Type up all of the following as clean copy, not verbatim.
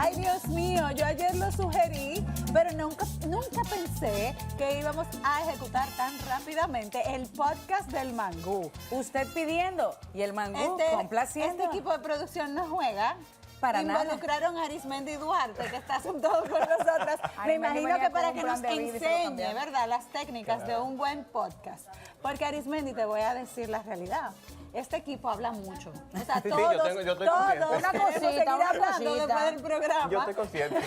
Ay, Dios mío, yo ayer lo sugerí, pero nunca pensé que íbamos a ejecutar tan rápidamente el podcast del Mangú. Usted pidiendo y el Mangú complaciendo. Este equipo de producción no juega. Para nada. Involucraron a Arismendi Duarte, que está sentado con nosotras. Me imagino que para que nos enseñe, ¿verdad?, las técnicas de un buen podcast. Porque, Arismendi, te voy a decir la realidad. Este equipo habla mucho. O sea, todos, yo estoy consciente. Una cosita, una hablando cosita. después del programa. Yo estoy consciente.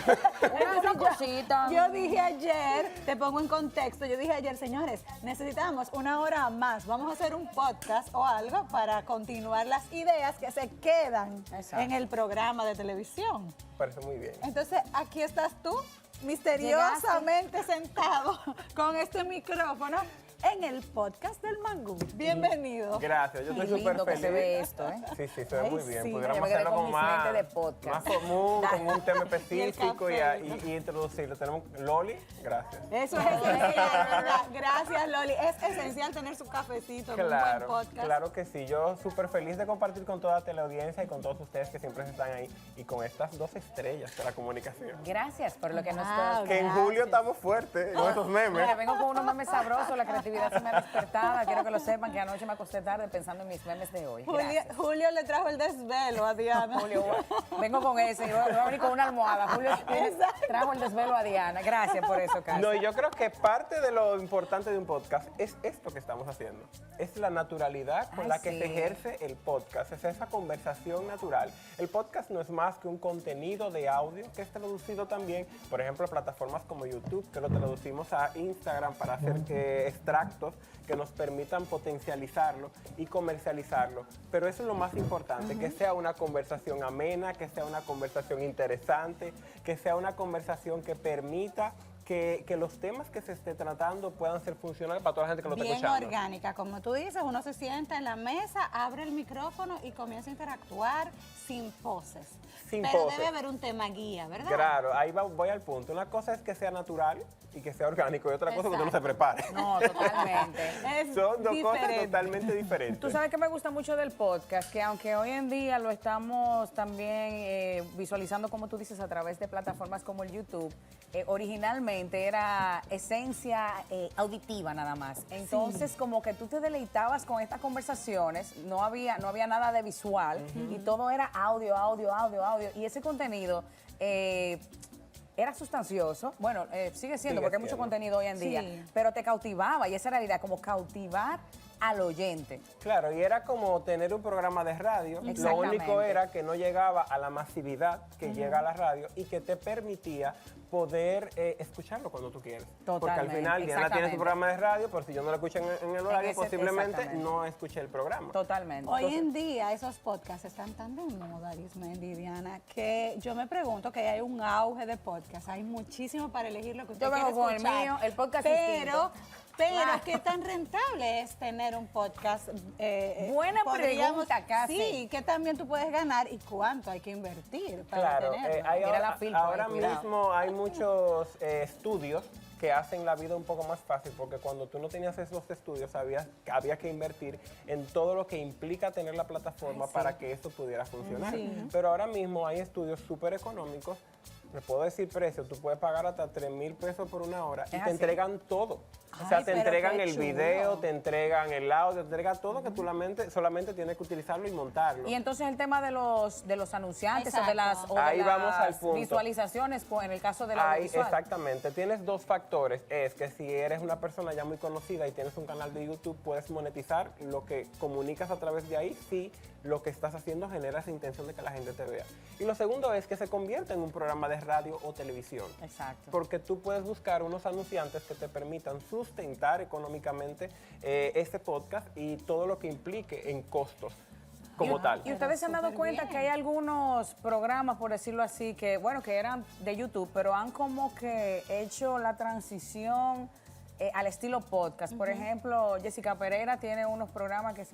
Una cosita. Yo dije ayer, te pongo en contexto, yo dije ayer, señores, necesitamos una hora más. Vamos a hacer un podcast o algo para continuar las ideas que se quedan en el programa de televisión. Parece muy bien. Entonces, aquí estás tú, misteriosamente sentado con este micrófono en el podcast del Mangú. Bienvenido. Gracias, yo estoy súper lindo que feliz. se ve esto, ¿eh? Sí, se ve Ay, muy bien. sí. Pudiéramos Yo me quedé hacerlo con como mis más, lentes de podcast. más común, con un tema específico y café. introducirlo. Tenemos Loli, gracias. Eso es esencial, ¿verdad? Gracias, Loli. Es esencial tener su cafecito en un buen podcast. Claro que sí. Yo súper feliz de compartir con toda la teleaudiencia y con todos ustedes que siempre están ahí y con estas dos estrellas de la comunicación. Gracias por lo que nos Wow, Que en julio estamos fuertes con esos memes. Mira, vengo con unos memes sabrosos, la creatividad se me ha despertado. Quiero que lo sepan que anoche me acosté tarde pensando en mis memes de hoy. Gracias. Julio le trajo el desvelo a Diana. Julio, vengo con ese, yo voy a venir con una almohada. Julio trajo el desvelo a Diana. Gracias por eso, Carlos. No, y yo creo que parte de lo importante de un podcast es esto que estamos haciendo. Es la naturalidad con la que sí. se ejerce el podcast. Es esa conversación natural. El podcast no es más que un contenido de audio que es traducido también, por ejemplo, a plataformas como YouTube, que lo traducimos a Instagram para hacer extractos que nos permitan potencializarlo y comercializarlo. Pero eso es lo más importante, que sea una conversación amena, que sea una conversación interesante, que sea una conversación que permita que los temas que se esté tratando puedan ser funcionales para toda la gente que lo está Bien escuchando. orgánica, como tú dices, uno se sienta en la mesa, abre el micrófono y comienza a interactuar sin poses. Sin Pero poses. debe haber un tema guía, ¿verdad? Claro, ahí voy al punto. Una cosa es que sea natural y que sea orgánico y otra cosa es que uno se prepare. No, totalmente. Es Son dos cosas diferente. totalmente diferentes. Tú sabes que me gusta mucho del podcast, que aunque hoy en día lo estamos también visualizando, como tú dices, a través de plataformas como el YouTube, originalmente era esencia auditiva nada más. Entonces, como que tú te deleitabas con estas conversaciones, no había nada de visual y todo era audio. Y ese contenido era sustancioso, bueno, sigue siendo, porque hay mucho contenido hoy en día, Sí. pero te cautivaba y esa era la idea, como cautivar al oyente. Claro, y era como tener un programa de radio. Lo Exactamente. único era que no llegaba a la masividad que llega a la radio y que te permitía poder escucharlo cuando tú quieres. Porque al Totalmente, final Diana tiene exactamente. su programa de radio, pero si yo no lo escucho en el horario, ese- posiblemente exactamente. no escuché el programa. Totalmente. Hoy en día esos podcasts están tan de moda, Arismendi y Diana, que yo me pregunto que hay un auge de podcasts. Hay muchísimo para elegir lo que usted Yo quiere vengo con el escuchar. mío, el podcast Pero Claro. ¿qué tan rentable es tener un podcast? Buena podríamos- pregunta, casi. Sí, ¿qué también tú puedes ganar y cuánto hay que invertir para Claro, tenerlo? Mira la filtro, ahora cuidado. mismo hay muchos estudios que hacen la vida un poco más fácil, porque cuando tú no tenías esos estudios había que invertir en todo lo que implica tener la plataforma para que eso pudiera funcionar. Sí. Pero ahora mismo hay estudios súper económicos, le puedo decir precio, tú puedes pagar hasta 3,000 pesos por una hora y Es te así. entregan todo. O Ay, sea, te pero entregan qué el chulo. video, te entregan el audio, te entregan todo que tú solamente tienes que utilizarlo y montarlo. Y entonces el tema de los anunciantes o de Exacto. las, Ahí vamos al punto. visualizaciones en el caso de la Ahí, audiovisual. exactamente. Tienes dos factores. Es que si eres una persona ya muy conocida y tienes un canal de YouTube, puedes monetizar lo que comunicas a través de ahí si lo que estás haciendo genera esa intención de que la gente te vea. Y lo segundo es que se convierte en un programa de radio o televisión. Exacto. Porque tú puedes buscar unos anunciantes que te permitan sustentar económicamente este podcast y todo lo que implique en costos como tal. Y ustedes se han dado súper cuenta bien. que hay algunos programas, por decirlo así, que bueno, que eran de YouTube, pero han como que hecho la transición al estilo podcast. Por ejemplo, Jessica Pereira tiene unos programas que Es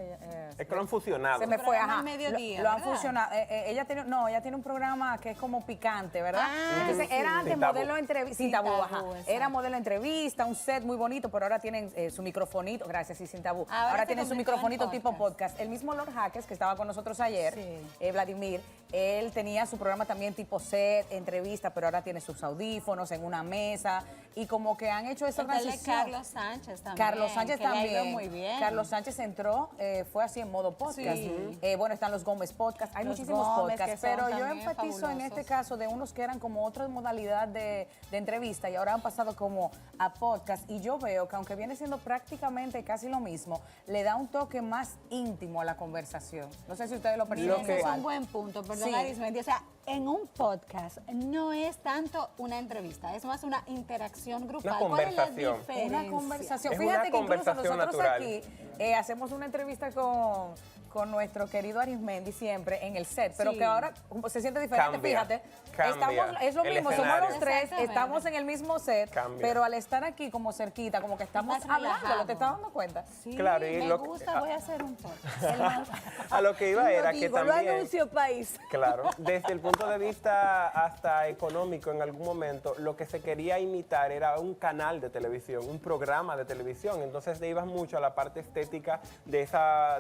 que lo han fusionado. se me fue, Programa ajá. al mediodía, Lo han ¿verdad? fusionado. Ella tiene un programa que es como picante, ¿verdad? Ah, Entonces sí. era antes Sin tabú. modelo entrevista, sin Sin tabú, tabú, ajá. exacto. Era modelo entrevista, un set muy bonito, pero ahora tienen su microfonito, gracias, y sin tabú. Ahora Ahora se tienen su convirtió en microfonito tipo podcast. podcast. El mismo Lord Jaques, que estaba con nosotros ayer, Sí. Vladimir, él tenía su programa también tipo set, entrevista, pero ahora tiene sus audífonos en una mesa y como que han hecho esa transición. Carlos Sánchez también. Carlos Sánchez que le ha ido también. muy bien. Carlos Sánchez entró, fue así en modo podcast. Sí. Bueno, están los Gómez Podcast, hay Los muchísimos Gómez, podcasts, que son pero yo también enfatizo en este fabulosos. caso de unos que eran como otra modalidad de entrevista y ahora han pasado como a podcast y yo veo que aunque viene siendo prácticamente casi lo mismo, le da un toque más íntimo a la conversación. No sé si ustedes lo perciben Ese es igual. un buen punto, perdón, Sí. Arismendi. O sea, en un podcast no es tanto una entrevista, es más una interacción grupal. Una ¿Cuál es la conversación. diferencia? Una conversación. Es Fíjate una que incluso conversación nosotros natural. aquí hacemos una entrevista con nuestro querido Arismendi siempre en el set, pero Sí. que ahora se siente diferente, Cambia, fíjate. cambia Es lo el mismo, somos escenario. los tres, Exactamente. estamos en el mismo set, Cambia. pero al estar aquí como cerquita, como que estamos Más hablando, relajado. ¿te estás dando cuenta? Sí, Claro, y me lo- gusta, voy a hacer un podcast. A lo que iba era que Lo también... anuncio, país. Claro, desde el punto de vista hasta económico en algún momento, lo que se quería imitar era un canal de televisión, un programa de televisión. Entonces te ibas mucho a la parte estética de esa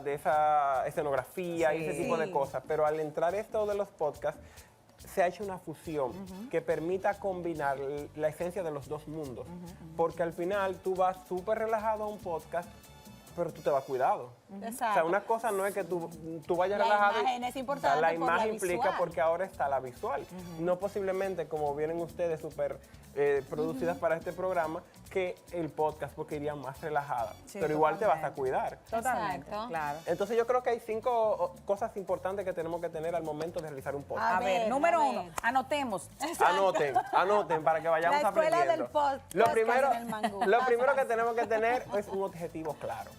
escenografía y ese Sí. tipo de cosas. Pero al entrar esto de los podcasts, se ha hecho una fusión que permita combinar la esencia de los dos mundos. Porque al final tú vas súper relajado a un podcast, pero tú te vas cuidado. Exacto. O sea, una cosa no es que tú vayas La relajado. imagen es importante La por la imagen implica visual. porque ahora está la visual. No posiblemente, como vienen ustedes súper producidas para este programa, que el podcast, porque irían más relajadas. Sí, pero igual te vas a totalmente. cuidar. Totalmente, Exacto. claro. Entonces yo creo que hay 5 cosas importantes que tenemos que tener al momento de realizar un podcast. A ver, número a 1, ver. anotemos. Anoten para que vayamos La escuela aprendiendo. del podcast Lo primero, en el mangú. lo primero que tenemos que tener es un objetivo claro.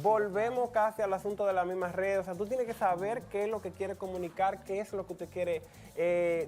Volvemos casi al asunto de las mismas redes. O sea, tú tienes que saber qué es lo que quiere comunicar, qué es lo que usted quiere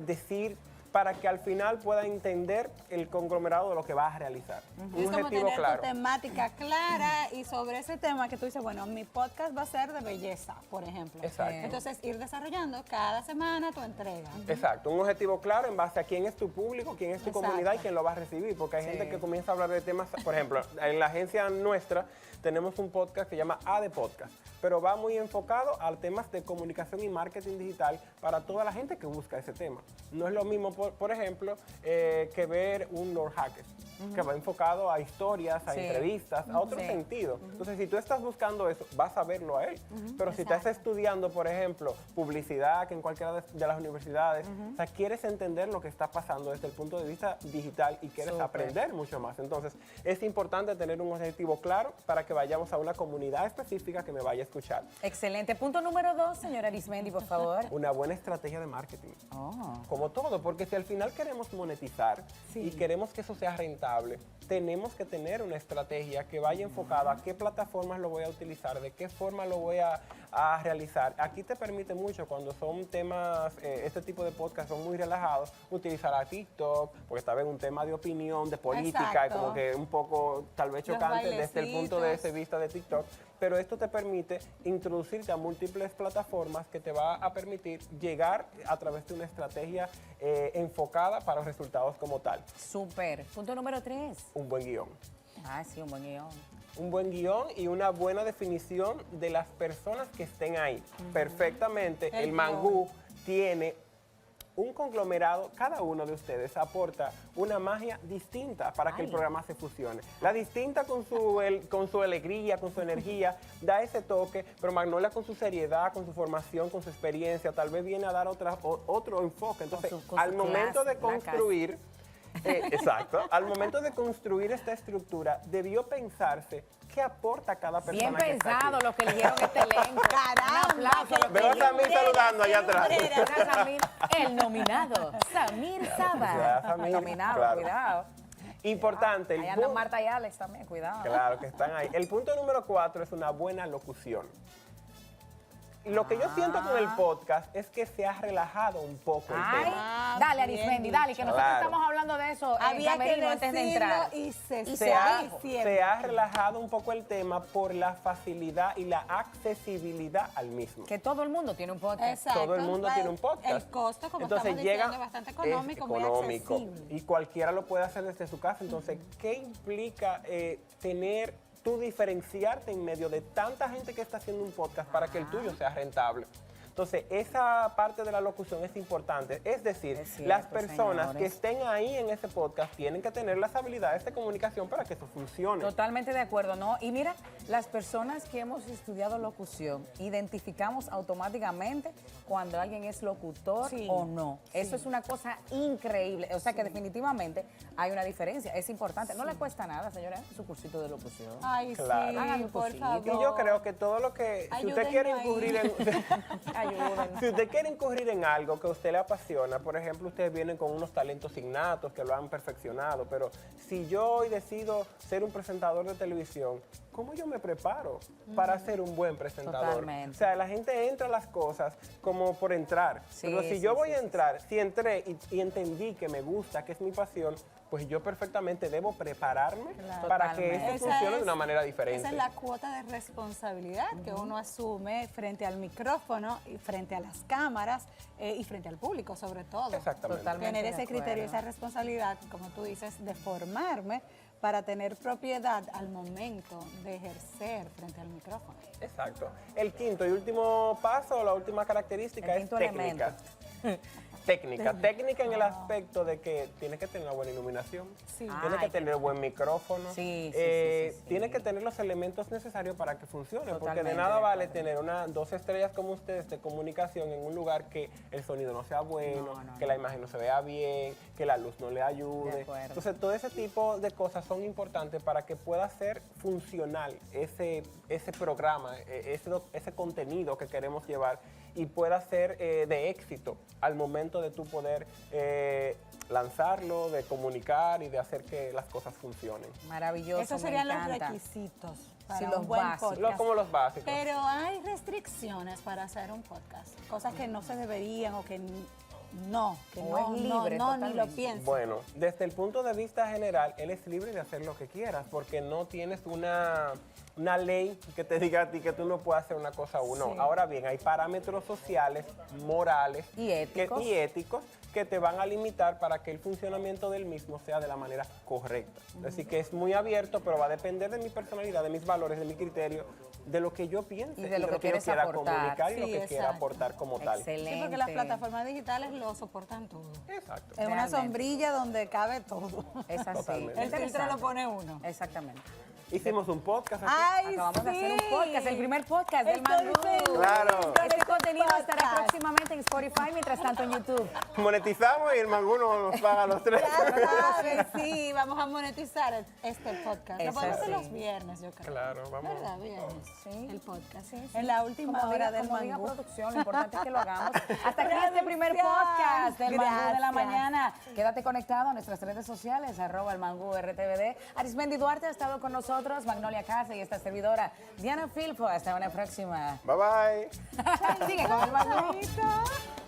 decir, para que al final pueda entender el conglomerado de lo que vas a realizar. Un Es como objetivo tener claro. tu temática clara y sobre ese tema que tú dices, bueno, mi podcast va a ser de belleza, por ejemplo. Exacto. Entonces, ir desarrollando cada semana tu entrega. Exacto, un objetivo claro en base a quién es tu público, quién es tu Exacto. comunidad y quién lo va a recibir. Porque hay Sí. gente que comienza a hablar de temas, por ejemplo, en la agencia nuestra tenemos un podcast que se llama AD Podcast, pero va muy enfocado a temas de comunicación y marketing digital para toda la gente que busca ese tema. No es lo mismo, por ejemplo, que ver un Lord Hackers, que va enfocado a historias, a Sí. entrevistas, a otro Sí. sentido. Entonces, si tú estás buscando eso, vas a verlo a él. Pero si estás estudiando, por ejemplo, publicidad, que en cualquiera de las universidades, o sea, quieres entender lo que está pasando desde el punto de vista digital y quieres Súper. aprender mucho más. Entonces, es importante tener un objetivo claro para que vayamos a una comunidad específica que me vaya a escuchar. Excelente. Punto número 2, señora Arismendi, por favor. Una buena estrategia de marketing. Oh. Como todo, porque si al final queremos monetizar y queremos que eso sea rentable, tenemos que tener una estrategia que vaya enfocada a qué plataformas lo voy a utilizar, de qué forma lo voy a realizar. Aquí te permite mucho cuando son temas, este tipo de podcast son muy relajados, utilizar a TikTok, porque está bien un tema de opinión, de política, Exacto. como que un poco tal vez Los chocante desde el punto de bailecitos. vista de TikTok, pero esto te permite introducirte a múltiples plataformas que te va a permitir llegar a través de una estrategia enfocada para los resultados como tal. Súper. Punto número 3. Un buen guión. Ah, sí, un buen guión. Un buen guión y una buena definición de las personas que estén ahí. Perfectamente, El el mangú tiene un conglomerado, cada uno de ustedes aporta una magia distinta para que el programa se fusione. La distinta con su alegría, con su energía, da ese toque, pero Magnolia con su seriedad, con su formación, con su experiencia, tal vez viene a dar otro enfoque. Entonces, con al su momento clase, de construir, exacto, al momento de construir esta estructura, debió pensarse qué aporta cada persona. Bien que está pensado aquí. los que eligieron este elenco. Caramba, Un aplauso a los que Veo a eligieron. Samir saludando allá atrás. Era Samir, el nominado, Samir Saba. Ya, Samir, Nominado, claro. cuidado. Importante, Ahí anda Marta y Alex también, cuidado. Claro que están ahí. El punto número 4 es una buena locución. Lo que yo siento con el podcast es que se ha relajado un poco el Ay, tema. dale bien Arismendi, dale, que nosotros Claro. estamos hablando de eso en Había que camerino antes de entrar. decirlo y se Se ha, sabe siempre. se ha relajado un poco el tema por la facilidad y la accesibilidad al mismo. Que todo el mundo tiene un podcast. Exacto. Todo el mundo tiene un podcast. El costo, como Entonces estamos llega, diciendo, es bastante económico, muy económico, accesible. y cualquiera lo puede hacer desde su casa. Entonces, ¿qué implica tú diferenciarte en medio de tanta gente que está haciendo un podcast para que el tuyo sea rentable? Entonces, esa parte de la locución es importante. Es decir, Es cierto, las personas que señores. estén ahí en ese podcast tienen que tener las habilidades de comunicación para que eso funcione. Totalmente de acuerdo, ¿no? Y mira, las personas que hemos estudiado locución identificamos automáticamente cuando alguien es locutor Sí. o no. Eso es una cosa increíble. O sea que definitivamente hay una diferencia. Es importante. No le cuesta nada, señora, su cursito de locución. Ay, Claro. sí, Hagan un por cosito. favor. Y yo creo que todo lo que, si usted quiere Ayúdenme ahí. incurrir en, Ayúdenme. si usted quiere incurrir en algo que a usted le apasiona, por ejemplo, ustedes vienen con unos talentos innatos que lo han perfeccionado, pero si yo hoy decido ser un presentador de televisión, ¿cómo yo me preparo para ser un buen presentador? Totalmente. O sea, la gente entra a las cosas como por entrar, Sí, pero si sí, yo voy sí, a sí, entrar, si entré y entendí que me gusta, que es mi pasión, pues yo perfectamente debo prepararme para que Totalmente. esto funcione de una manera diferente. Esa es la cuota de responsabilidad que uno asume frente al micrófono y frente a las cámaras y frente al público, sobre todo. Exactamente. Totalmente. Tener ese de criterio, acuerdo. esa responsabilidad, como tú dices, de formarme para tener propiedad al momento de ejercer frente al micrófono. Exacto. El quinto y último paso, la última característica El es quinto técnica. Técnica en el aspecto de que tiene que tener una buena iluminación, Sí. tiene que Ay, tener buen micrófono, Sí, sí. tiene que tener los elementos necesarios para que funcione, porque de Totalmente nada de vale acuerdo. tener 2 estrellas como ustedes de comunicación en un lugar que el sonido no sea bueno, No, que la imagen no se vea bien, que la luz no le De ayude. acuerdo. Entonces, todo ese tipo de cosas son importantes para que pueda ser funcional ese programa, ese contenido que queremos llevar y pueda ser de éxito al momento de tú poder lanzarlo, de comunicar y de hacer que las cosas funcionen. Maravilloso. Esos me serían los encanta. requisitos para Sí, un los buen básicos. podcast. Como los básicos. Pero hay restricciones para hacer un podcast, cosas que no se deberían o que no, que O no, es libre, no, ni lo totalmente. piensen. Bueno, desde el punto de vista general, él es libre de hacer lo que quieras, porque no tienes una ley que te diga a ti que tú no puedes hacer una cosa o no. Sí. Ahora bien, hay parámetros sociales, morales Y éticos. y éticos que te van a limitar para que el funcionamiento del mismo sea de la manera correcta. Así que es muy abierto, pero va a depender de mi personalidad, de mis valores, de mi criterio, de lo que yo piense Y de lo que yo quieres quiera aportar. comunicar y lo Sí, que quiera exacto. aportar como tal. Excelente. Sí, porque las plataformas digitales lo soportan todo. Exacto. Es una Realmente. sombrilla donde cabe todo. Es así. Totalmente. El filtro lo Interesante. pone uno. Exactamente. Hicimos un podcast aquí. ¡Ay, Acabamos de hacer un sí! podcast, el primer podcast del Estoy Mangú. feliz Claro. con Este contenido podcast. estará próximamente en Spotify, mientras tanto en YouTube. Monetizamos y el manguno nos paga a los 3. Ya sabes, sí, vamos a monetizar este podcast. Lo Eso podemos hacer sí. los viernes, yo creo. Claro, vamos. ¿Verdad? Viernes. Sí. El podcast. Sí. En la última hora del como diga mangú. producción, lo importante es que lo hagamos. Hasta aquí este primer Gracias. podcast del Mangú de la Gracias. Mañana. Quédate conectado a nuestras redes sociales, @el Mangú RTVD. Arismendi Duarte ha estado con nosotros, Magnolia Casa y esta servidora, Diana Filpo. Hasta una próxima. Bye bye. Sigue con el Mangú. Chaito.